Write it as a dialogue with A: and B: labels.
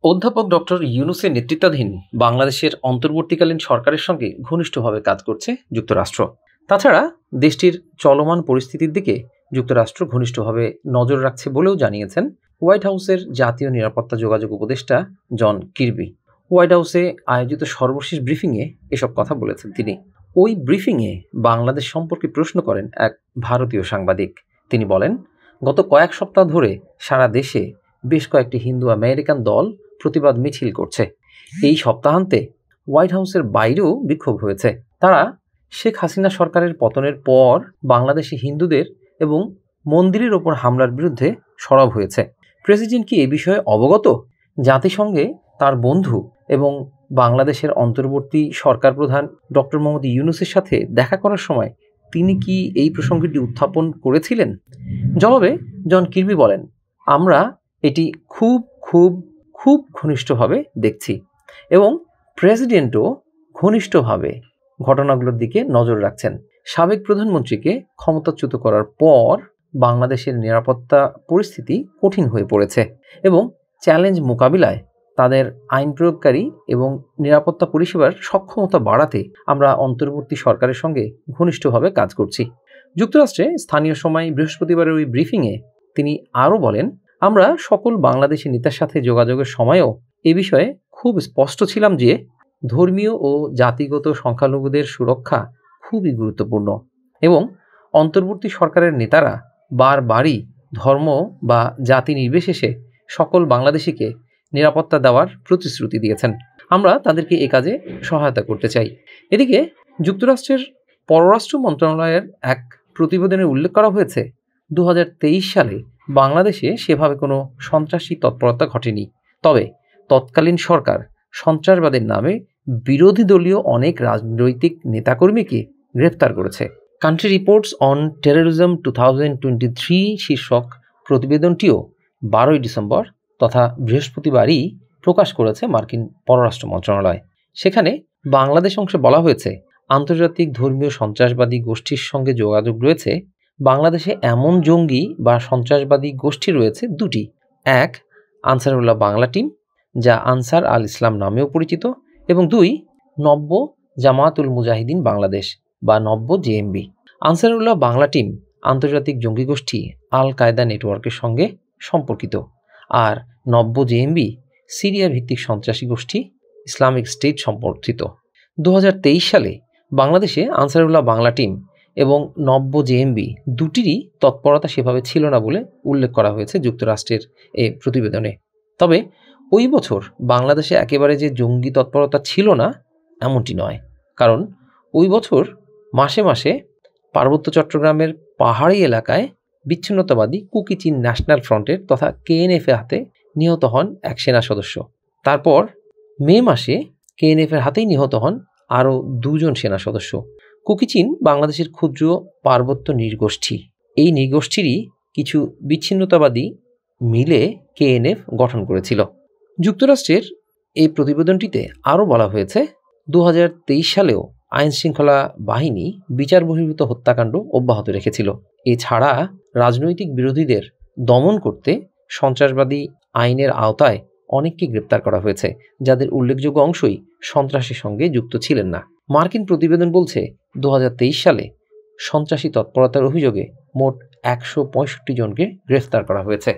A: অধ্যাপক ডক্টর ইউনূসের নেতৃত্বাধীন বাংলাদেশের অন্তর্বর্তীকালীন সরকারের সঙ্গে ঘনিষ্ঠভাবে কাজ করছে যুক্তরাষ্ট্র। তাছাড়া দেশটির চলমান পরিস্থিতির দিকে যুক্তরাষ্ট্র ঘনিষ্ঠভাবে নজর রাখছে বলেও জানিয়েছেন হোয়াইট হাউসের জাতীয় নিরাপত্তা যোগাযোগ উপদেষ্টা জন কির্বি। হোয়াইট হাউসে আয়োজিত সর্বশেষ ব্রিফিংয়ে এসব কথা বলেছেন তিনি। ওই ব্রিফিংয়ে বাংলাদেশ সম্পর্কে প্রশ্ন করেন এক ভারতীয় সাংবাদিক। তিনি বলেন, গত কয়েক সপ্তাহ ধরে সারা দেশে বেশ কয়েকটি হিন্দু আমেরিকান দল প্রতিবাদ মিছিল করছে। এই সপ্তাহান্তে হোয়াইট হাউসের বাইরেও বিক্ষোভ হয়েছে। তারা শেখ হাসিনা সরকারের পতনের পর বাংলাদেশি হিন্দুদের এবং মন্দিরের ওপর হামলার বিরুদ্ধে সরব হয়েছে। প্রেসিডেন্ট কি এ বিষয়ে অবগত? জাতিসংঘে তার বন্ধু এবং বাংলাদেশের অন্তর্বর্তী সরকার প্রধান ডক্টর মোহাম্মদ ইউনূসের সাথে দেখা করার সময় তিনি কি এই প্রসঙ্গটি উত্থাপন করেছিলেন? জবাবে জন কির্বি বলেন, আমরা এটি খুব খুব খুব ঘনিষ্ঠভাবে দেখছি এবং প্রেসিডেন্টও ঘনিষ্ঠভাবে ঘটনাগুলোর দিকে নজর রাখছেন। সাবেক প্রধানমন্ত্রীকে ক্ষমতাচ্যুত করার পর বাংলাদেশের নিরাপত্তা পরিস্থিতি কঠিন হয়ে পড়েছে এবং চ্যালেঞ্জ মোকাবিলায় তাদের আইন প্রয়োগকারী এবং নিরাপত্তা পরিষেবার সক্ষমতা বাড়াতে আমরা অন্তর্বর্তী সরকারের সঙ্গে ঘনিষ্ঠভাবে কাজ করছি। যুক্তরাষ্ট্রে স্থানীয় সময় বৃহস্পতিবারের ওই ব্রিফিংয়ে তিনি আরও বলেন, আমরা সকল বাংলাদেশি নেতার সাথে যোগাযোগের সময়ও এ বিষয়ে খুব স্পষ্ট ছিলাম যে ধর্মীয় ও জাতিগত সংখ্যালঘুদের সুরক্ষা খুবই গুরুত্বপূর্ণ এবং অন্তর্বর্তী সরকারের নেতারা বারবারই ধর্ম বা জাতি নির্বিশেষে সকল বাংলাদেশিকে নিরাপত্তা দেওয়ার প্রতিশ্রুতি দিয়েছেন। আমরা তাদেরকে এ কাজে সহায়তা করতে চাই। এদিকে যুক্তরাষ্ট্রের পররাষ্ট্র মন্ত্রণালয়ের এক প্রতিবেদনে উল্লেখ করা হয়েছে, 2023 সালে বাংলাদেশে সেভাবে কোনো সন্ত্রাসী তৎপরতা ঘটেনি। তবে তৎকালীন সরকার সন্ত্রাসবাদের নামে বিরোধী দলীয় অনেক রাজনৈতিক নেতাকর্মীকে গ্রেফতার করেছে। কান্ট্রি রিপোর্টস অন টেরোরিজম 2023 শীর্ষক প্রতিবেদনটিও 12 ডিসেম্বর তথা বৃহস্পতিবারই প্রকাশ করেছে মার্কিন পররাষ্ট্র মন্ত্রণালয়। সেখানে বাংলাদেশ অংশে বলা হয়েছে, আন্তর্জাতিক ধর্মীয় সন্ত্রাসবাদী গোষ্ঠীর সঙ্গে যোগাযোগ রয়েছে। বাংলাদেশে এমন জঙ্গি বা সন্ত্রাসবাদী গোষ্ঠী রয়েছে দুটি। এক, আনসারুল্লাহ বাংলা টিম, যা আনসার আল ইসলাম নামেও পরিচিত, এবং দুই, নব্য জামায়াতুল মুজাহিদিন বাংলাদেশ বা নব্য জেএমবি। আনসারুল্লাহ বাংলা টিম আন্তর্জাতিক জঙ্গি গোষ্ঠী আল কায়দা নেটওয়ার্কের সঙ্গে সম্পর্কিত, আর নব্য জেএমবি সিরিয়া ভিত্তিক সন্ত্রাসী গোষ্ঠী ইসলামিক স্টেট সম্পর্কিত। 2023 সালে বাংলাদেশে আনসারুল্লাহ বাংলা টিম এবং নব্য জেএমবি দুটিরই তৎপরতা সেভাবে ছিল না বলে উল্লেখ করা হয়েছে যুক্তরাষ্ট্রের এই প্রতিবেদনে। তবে ওই বছর বাংলাদেশে একেবারে যে জঙ্গি তৎপরতা ছিল না এমনটি নয়, কারণ ওই বছর মাসে মাসে পার্বত্য চট্টগ্রামের পাহাড়ি এলাকায় বিচ্ছিন্নতাবাদী কুকি চীন ন্যাশনাল ফ্রন্টের তথা কেএনএফের হাতে নিহত হন এক সেনা সদস্য। তারপর মে মাসে কেএনএফের হাতেই নিহত হন আরও 2 সেনা সদস্য। কুকি চীন বাংলাদেশের ক্ষুদ্র পার্বত্য নৃগোষ্ঠী। এই নৃগোষ্ঠীরই কিছু বিচ্ছিন্নতাবাদী মিলে কেএনএফ গঠন করেছিল। যুক্তরাষ্ট্রের এই প্রতিবেদনটিতে আরও বলা হয়েছে, 2023 সালেও আইনশৃঙ্খলা বাহিনী বিচার বহির্ভূত হত্যাকাণ্ড অব্যাহত রেখেছিল। এছাড়া রাজনৈতিক বিরোধীদের দমন করতে সন্ত্রাসবাদী আইনের আওতায় অনেককে গ্রেপ্তার করা হয়েছে, যাদের উল্লেখযোগ্য অংশই সন্ত্রাসের সঙ্গে যুক্ত ছিলেন না। মার্কিন প্রতিবেদন বলছে, 2023 সালে সন্ত্রাসী তৎপরতার অভিযোগে মোট 165 জনকে গ্রেফতার করা হয়েছে।